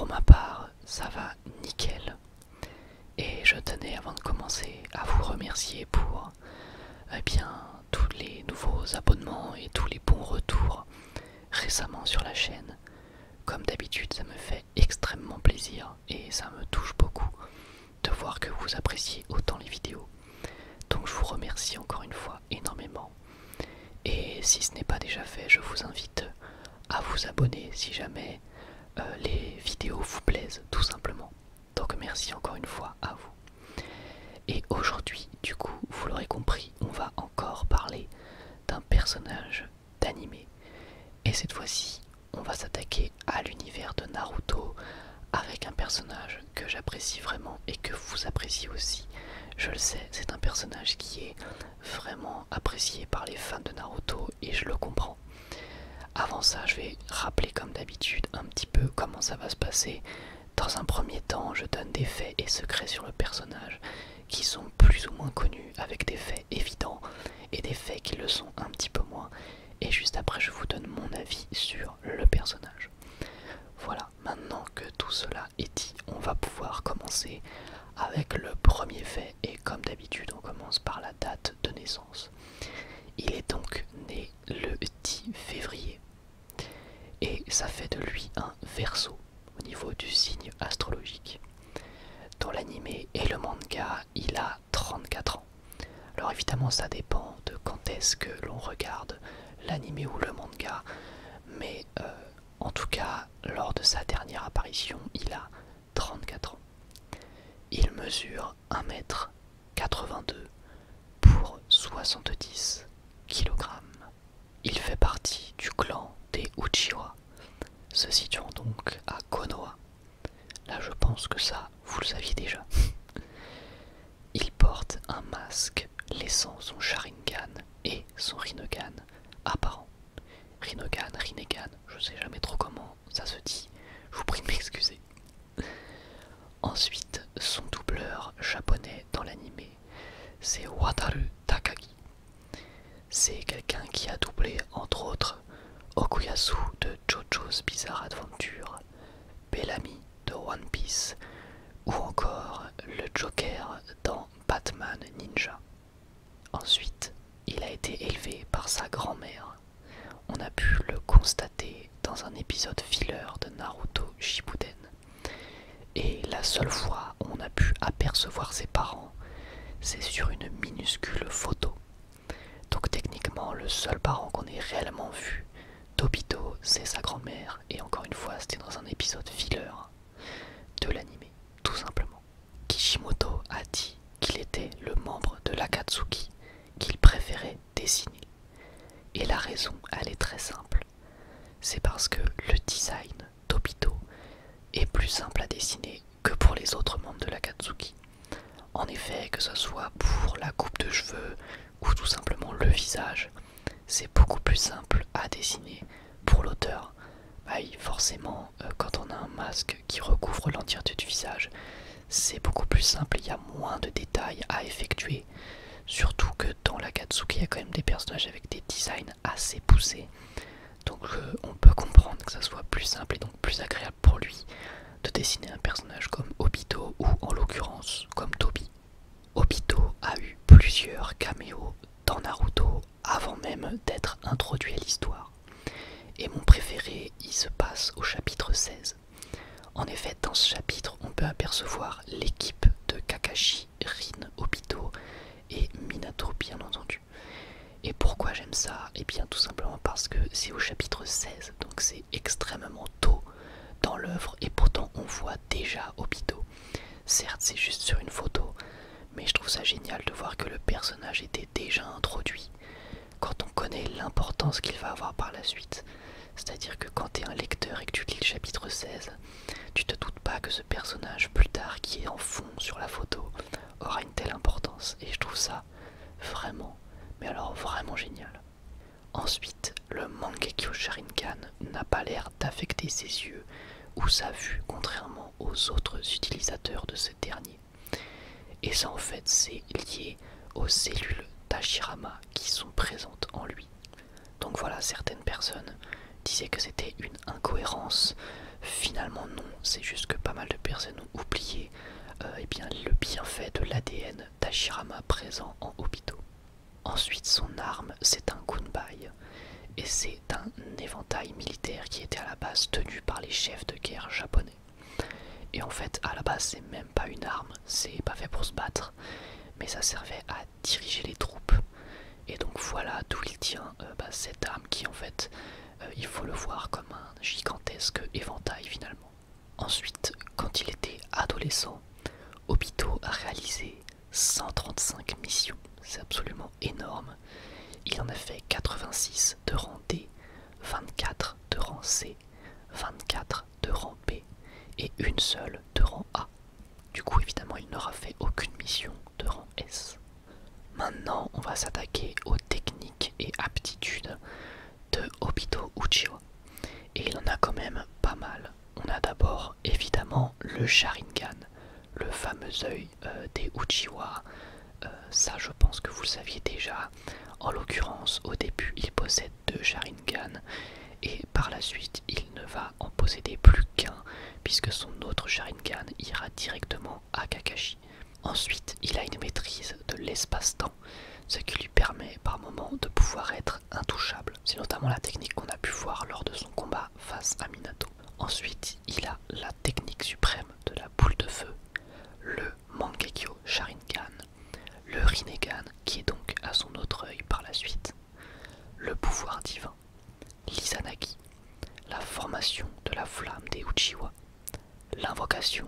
ma part, ça va nickel. Et je tenais avant de commencer à vous remercier pour tous les nouveaux abonnements et tous les bons retours récemment sur la chaîne. Comme d'habitude, ça me fait extrêmement plaisir et ça me touche beaucoup de voir que vous appréciez autant les vidéos. Donc je vous remercie encore une fois énormément. Et si ce n'est pas déjà fait, je vous invite à vous abonner si jamais les vidéos vous plaisent tout simplement. Donc merci encore une fois à vous. Et aujourd'hui, du coup, vous l'aurez compris, on va encore parler d'un personnage d'animé. Et cette fois-ci, on va s'attaquer à l'univers de Naruto avec un personnage que j'apprécie vraiment et que vous appréciez aussi. Je le sais, c'est un personnage qui est vraiment apprécié par les fans de Naruto et je le comprends. Avant ça, je vais rappeler comme d'habitude un petit peu comment ça va se passer. Dans un premier temps, je donne des faits et secrets sur le personnage qui sont plus ou moins connus avec des faits évidents et des faits qui le sont un petit peu moins. Et juste après, je vous donne mon avis sur le personnage. Voilà, maintenant que tout cela est dit, on va pouvoir commencer avec le premier fait. Et comme d'habitude, on commence par la date de naissance. Il est donc né le 10 février. Et ça fait de lui un Verseau au niveau du signe astrologique. Dans l'animé et le manga, il a 34 ans. Alors évidemment, ça dépend de quand est-ce que l'on regarde l'animé ou le manga, mais en tout cas, lors de sa dernière apparition, il a 34 ans. Il mesure 1m82 pour 70 kg. Il fait partie du clan des Uchiwa, se situant donc à Konoha. Là, je pense que ça, vous le saviez déjà. Il porte un masque laissant son Sharingan et son Rinnegan apparent. Rinnegan, je sais jamais trop comment ça se dit, je vous prie de m'excuser. Ensuite, son doubleur japonais dans l'animé, c'est Wataru Takagi. C'est quelqu'un qui a doublé entre autres Okuyasu de JoJo's Bizarre Adventure, Bellamy de One Piece ou encore le Joker dans Batman Ninja. Ensuite, il a été élevé par sa grand-mère. On a pu le constater dans un épisode filler de Naruto Shippuden. Et la seule fois où on a pu apercevoir ses parents, c'est sur une minuscule photo. Donc techniquement, le seul parent qu'on ait réellement vu d'Obito, c'est sa grand-mère. Et encore une fois, c'était dans un épisode filler de l'anime, tout simplement. Kishimoto a dit qu'il était le membre de l'Akatsuki qu'il préférait dessiner. Et la raison, elle est très simple. C'est parce que le design d'Obito est plus simple à dessiner que pour les autres membres de l'Akatsuki. En effet, que ce soit pour la coupe de cheveux ou tout simplement le visage, c'est beaucoup plus simple à dessiner pour l'auteur. Forcément, quand on a un masque qui recouvre l'entièreté du visage, c'est beaucoup plus simple, il y a moins de détails à effectuer. Surtout que dans l'Akatsuki, il y a quand même des personnages avec des designs assez poussés. Donc on peut comprendre que ça soit plus simple et donc plus agréable pour lui de dessiner un personnage comme Obito ou en l'occurrence comme Tobi. Obito a eu plusieurs caméos dans Naruto avant même d'être introduit à l'histoire. Et mon préféré, il se passe au chapitre 16. En effet, dans ce chapitre, on peut apercevoir l'équipe de Kakashi, Rin, Obito et Minato, bien entendu. Et pourquoi j'aime ça? Eh bien tout simplement parce que c'est au chapitre 16, donc c'est extrêmement tôt dans l'œuvre et pourtant on voit déjà Obito. Certes, c'est juste sur une photo, mais je trouve ça génial de voir que le personnage était déjà introduit quand on connaît l'importance qu'il va avoir par la suite. C'est-à-dire que quand tu es un lecteur et que tu lis le chapitre 16, tu te doutes pas que ce personnage plus tard qui est en fond sur la photo aura une telle importance. Et je trouve ça vraiment, mais alors vraiment génial. Ensuite, le Mangekyo Sharingan n'a pas l'air d'affecter ses yeux ou sa vue, contrairement aux autres utilisateurs de ce dernier. Et ça en fait c'est lié aux cellules d'Hashirama qui sont présentes en lui. Donc voilà, certaines personnes disaient que c'était une incohérence Finalement non, c'est juste que pas mal de personnes ont oublié eh bien, le bienfait de l'ADN d'Hashirama présent en Obito. Ensuite, son arme, c'est un kunbai, et c'est un éventail militaire qui était à la base tenu par les chefs de guerre japonais. Et en fait, à la base, c'est même pas une arme, c'est pas fait pour se battre, mais ça servait à diriger les troupes. Et donc voilà d'où il tient cette arme qui en fait, il faut le voir comme un gigantesque éventail finalement. Ensuite, quand il était adolescent, Obito a réalisé 135 missions, c'est absolument énorme. Il en a fait 86 de rang D, 24 de rang C, 24 de rang B et une seule de rang A. Du coup évidemment il n'aura fait aucune mission de rang S. Maintenant on va s'attaquer aux techniques et aptitudes de Obito Uchiwa. Et il en a quand même pas mal. On a d'abord évidemment le Sharingan, le fameux œil des Uchiwa. Ça je pense que vous le saviez déjà. En l'occurrence au début il possède 2 Sharingan et par la suite il ne va en posséder plus qu'un puisque son autre Sharingan ira directement à Kakashi. Ensuite il a une maîtrise de l'espace-temps, ce qui lui permet par moments de pouvoir être intouchable. C'est notamment la technique qu'on a pu voir lors de son combat face à Minato. Ensuite il a la technique suprême de la boule de feu, le Mangekyo Sharingan, le Rinnegan qui est donc à son autre œil par la suite, le pouvoir divin, l'Izanagi, la formation de la flamme des Uchiwa, l'invocation,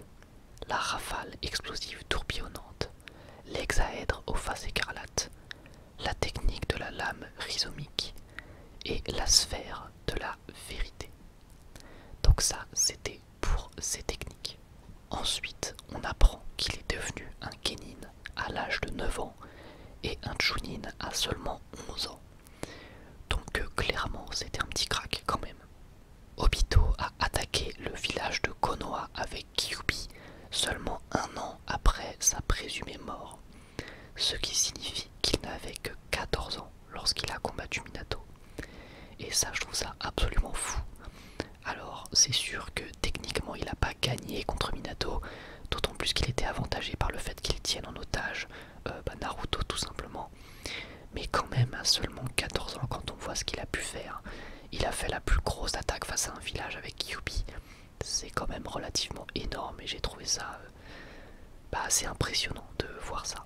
la rafale explosive tourbillonnante, l'hexaèdre aux faces écarlates, la technique de la lame rhizomique et la sphère de la vérité. Donc ça, c'était pour ces techniques. Ensuite, on apprend qu'il est devenu un Genin à l'âge de 9 ans et un Chunin à seulement 11 ans. Donc clairement, c'était un petit crack quand même. Obito a attaqué le village de Konoha avec Kyuubi seulement 1 an après sa présumée mort, ce qui signifie qu'il n'avait que 14 ans lorsqu'il a combattu Minato. Et ça, je trouve ça absolument fou. Alors, c'est sûr que techniquement, il n'a pas gagné contre Minato, d'autant plus qu'il était avantagé par le fait qu'il tienne en otage Naruto tout simplement. Mais quand même, à seulement 14 ans, quand on voit ce qu'il a pu faire, il a fait la plus grosse attaque face à un village avec Kyuubi. C'est quand même relativement énorme et j'ai trouvé ça assez impressionnant de voir ça.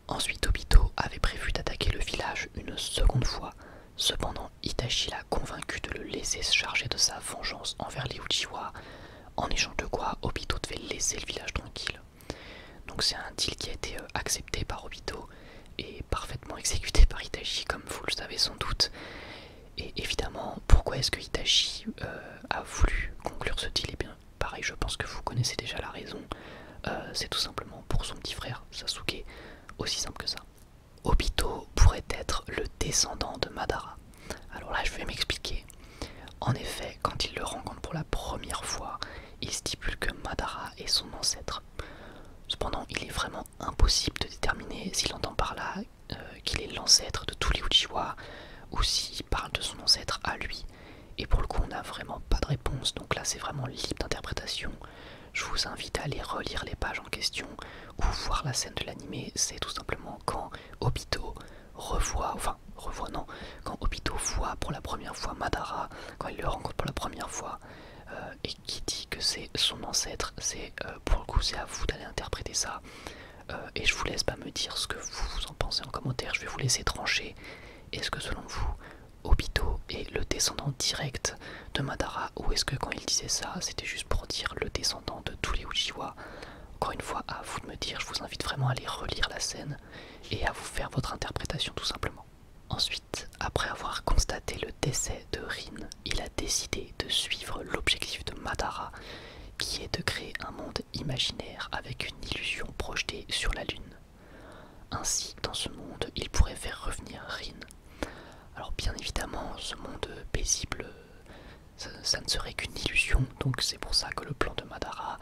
Ensuite, Obito avait prévu d'attaquer le village une seconde fois. Cependant, Itachi l'a convaincu de le laisser se charger de sa vengeance envers les Uchiwa, en échange de quoi Obito devait laisser le village tranquille. Donc c'est un deal qui a été accepté par Obito et parfaitement exécuté par Itachi, comme vous le savez sans doute. Et évidemment, pourquoi est-ce que Itachi a voulu conclure ce deal? Eh bien, pareil, je pense que vous connaissez déjà la raison. C'est tout simplement pour son petit frère, Sasuke, aussi simple que ça. Obito pourrait être le descendant de Madara. Alors là, je vais m'expliquer. En effet, quand il le rencontre pour la première fois, il stipule que Madara est son ancêtre. Cependant, il est vraiment impossible de déterminer s'il entend par là qu'il est l'ancêtre de tous les Uchiwa ou s'il parle de son ancêtre à lui. Et pour le coup, on n'a vraiment pas de réponse, donc là c'est vraiment libre d'interprétation. Je vous invite à aller relire les pages en question ou voir la scène de l'anime. C'est tout simplement quand Obito quand Obito voit pour la première fois Madara, quand il le rencontre pour la première fois et qui dit que c'est son ancêtre, c'est pour le coup c'est à vous d'aller interpréter ça. Et je vous laisse pas me dire ce que vous en pensez en commentaire, je vais vous laisser trancher. Est-ce que selon vous, Obito est le descendant direct de Madara, ou est-ce que quand il disait ça, c'était juste pour dire le descendant de tous les Uchiwa? Encore une fois, à vous de me dire, je vous invite vraiment à aller relire la scène et à vous faire votre interprétation tout simplement. Ensuite, après avoir constaté le décès de Rin, il a décidé de suivre l'objectif de Madara, qui est de créer un monde imaginaire avec une illusion projetée sur la lune. Ainsi, dans ce monde, il pourrait faire revenir Rin. Alors bien évidemment, ce monde paisible, ça ne serait qu'une illusion, donc c'est pour ça que le plan de Madara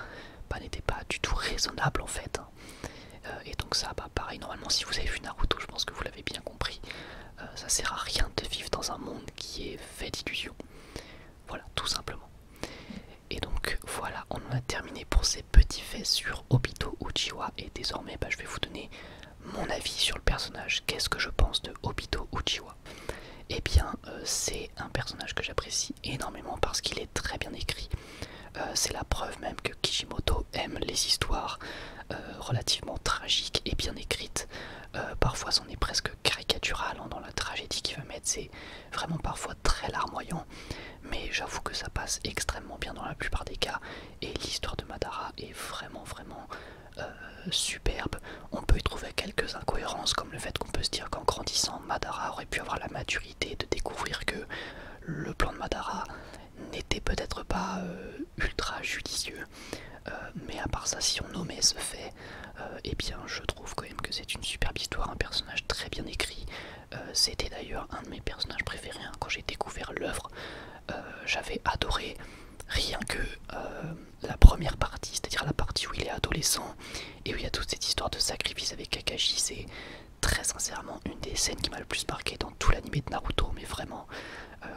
n'était pas du tout raisonnable en fait. Et donc ça, pareil, normalement si vous avez vu Naruto, je pense que vous l'avez bien compris, ça sert à rien de vivre dans un monde qui est fait d'illusions. Voilà, tout simplement. Et donc c'est un personnage que j'apprécie énormément parce qu'il est très bien écrit. C'est la preuve même que Kishimoto aime les histoires relativement tragiques et bien écrites. Parfois c'en est presque caricatural dans la tragédie qu'il va mettre, c'est vraiment parfois très larmoyant, mais j'avoue que ça passe extrêmement bien dans la plupart des cas, et l'histoire de Madara est vraiment superbe. On peut y trouver quelques incohérences, comme le fait qu'on peut se dire qu'en grandissant, Madara aurait pu avoir la maturité de découvrir que le plan de Madara n'était peut-être pas ultra judicieux, mais à part ça, si on nommait ce fait, eh bien je trouve quand même que c'est une superbe histoire, un personnage très bien écrit. C'était d'ailleurs un de mes personnages préférés quand j'ai découvert l'œuvre. J'avais adoré rien que la première partie, c'est-à-dire la partie où il est adolescent et où il y a toute cette histoire de sacrifice avec Kakashi. C'est très sincèrement une des scènes qui m'a le plus marqué dans tout l'anime de Naruto, mais vraiment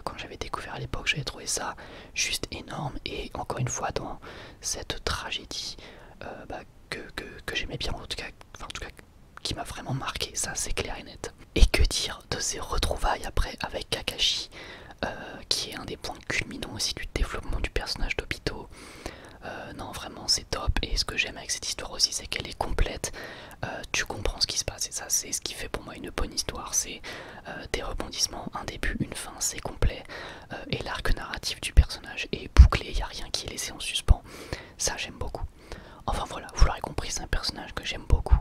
quand j'avais découvert à l'époque, j'avais trouvé ça juste énorme, et encore une fois dans cette tragédie que j'aimais bien, en tout cas qui m'a vraiment marqué, ça c'est clair et net. Et que dire de ces retrouvailles après avec Kakashi, qui est un des points culminants aussi du développement du personnage d'Obito. Non, vraiment c'est top, et ce que j'aime avec cette histoire aussi, c'est qu'elle est complète. Tu comprends ce qui se passe, et ça c'est ce qui fait pour moi une bonne histoire. C'est des rebondissements, un début, une fin, c'est complet, et l'arc narratif du personnage est bouclé, il n'y a rien qui est laissé en suspens. Ça j'aime beaucoup. Enfin voilà, vous l'aurez compris, c'est un personnage que j'aime beaucoup.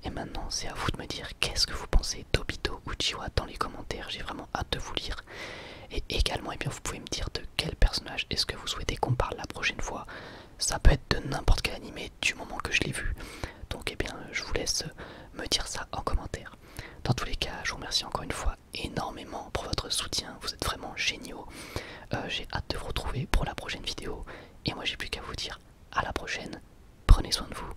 Et maintenant c'est à vous de me dire qu'est-ce que vous pensez d'Obito Uchiwa dans les commentaires. J'ai vraiment hâte de vous lire. Et également, vous pouvez me dire de quel personnage est-ce que vous souhaitez qu'on parle la prochaine fois. Ça peut être de n'importe quel animé du moment que je l'ai vu. Donc je vous laisse me dire ça en commentaire. Dans tous les cas, je vous remercie encore une fois énormément pour votre soutien. Vous êtes vraiment géniaux. J'ai hâte de vous retrouver pour la prochaine vidéo. Et moi j'ai plus qu'à vous dire à la prochaine. Prenez soin de vous.